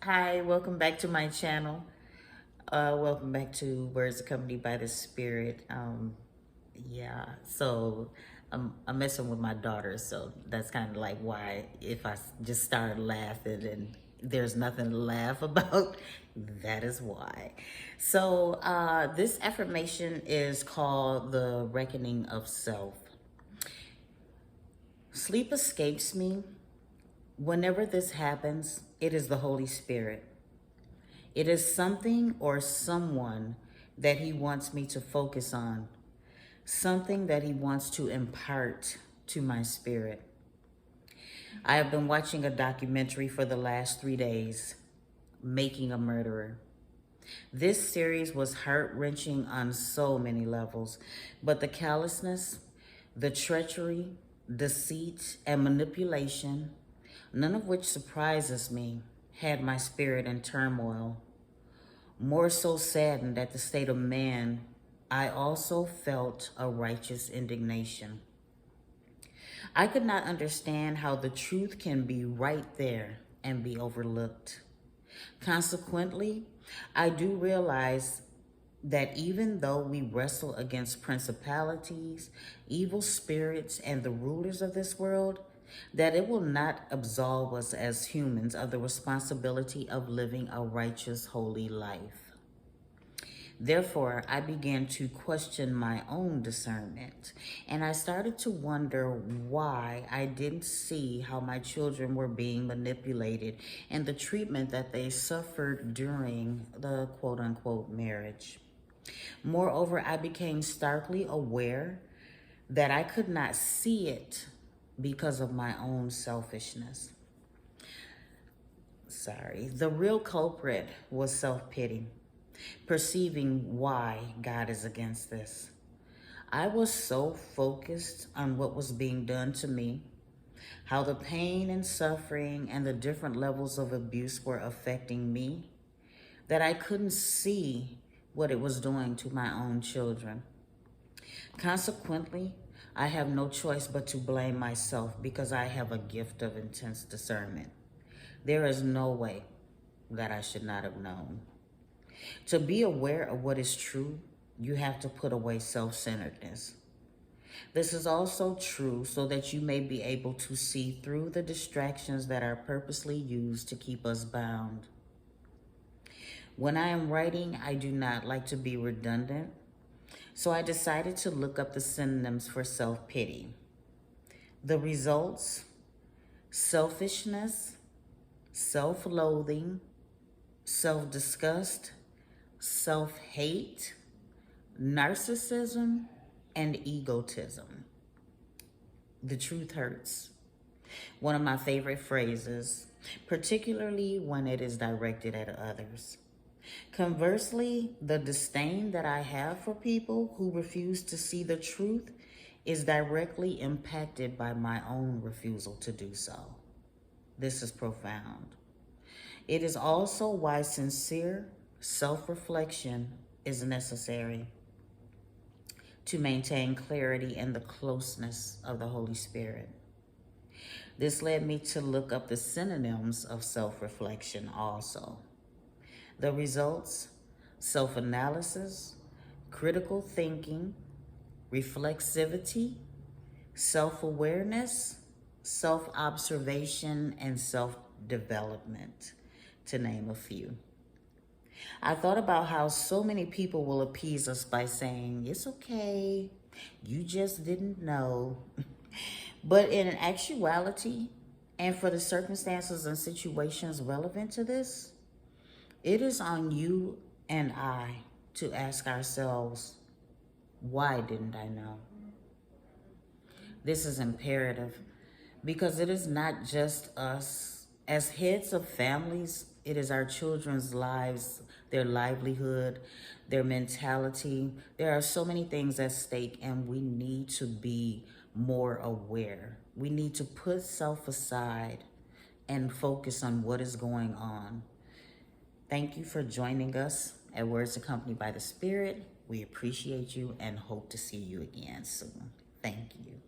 Hi, welcome back to my channel. Welcome back to Words Accompanied by the Spirit. Yeah, so I'm messing with my daughter, so that's kind of like why if I just started laughing and there's nothing to laugh about, that is why. So this affirmation is called the Reckoning of Self. Sleep escapes me. Whenever this happens, it is the Holy Spirit. It is something or someone that he wants me to focus on, something that he wants to impart to my spirit. I have been watching a documentary for the last 3 days, Making a Murderer. This series was heart-wrenching on so many levels, but the callousness, the treachery, deceit, and manipulation, none of which surprises me, had my spirit in turmoil. More so saddened at the state of man, I also felt a righteous indignation. I could not understand how the truth can be right there and be overlooked. Consequently, I do realize that even though we wrestle against principalities, evil spirits, and the rulers of this world, that it will not absolve us as humans of the responsibility of living a righteous, holy life. Therefore, I began to question my own discernment, and I started to wonder why I didn't see how my children were being manipulated and the treatment that they suffered during the quote-unquote marriage. Moreover, I became starkly aware that I could not see it because of my own selfishness. The real culprit was self-pity, perceiving why God is against this. I was so focused on what was being done to me, how the pain and suffering and the different levels of abuse were affecting me, that I couldn't see what it was doing to my own children. Consequently, I have no choice but to blame myself because I have a gift of intense discernment. There is no way that I should not have known. To be aware of what is true, you have to put away self-centeredness. This is also true so that you may be able to see through the distractions that are purposely used to keep us bound. When I am writing, I do not like to be redundant, so I decided to look up the synonyms for self-pity. The results: selfishness, self-loathing, self-disgust, self-hate, narcissism, and egotism. The truth hurts. One of my favorite phrases, particularly when it is directed at others. Conversely, the disdain that I have for people who refuse to see the truth is directly impacted by my own refusal to do so. This is profound. It is also why sincere self-reflection is necessary to maintain clarity and the closeness of the Holy Spirit. This led me to look up the synonyms of self-reflection also. The results: self-analysis, critical thinking, reflexivity, self-awareness, self-observation, and self-development, to name a few. I thought about how so many people will appease us by saying, it's okay, you just didn't know. But in actuality, and for the circumstances and situations relevant to this, it is on you and I to ask ourselves, why didn't I know? This is imperative because it is not just us. As heads of families, it is our children's lives, their livelihood, their mentality. There are so many things at stake, and we need to be more aware. We need to put self aside and focus on what is going on. Thank you for joining us at Words Accompanied by the Spirit. We appreciate you and hope to see you again soon. Thank you.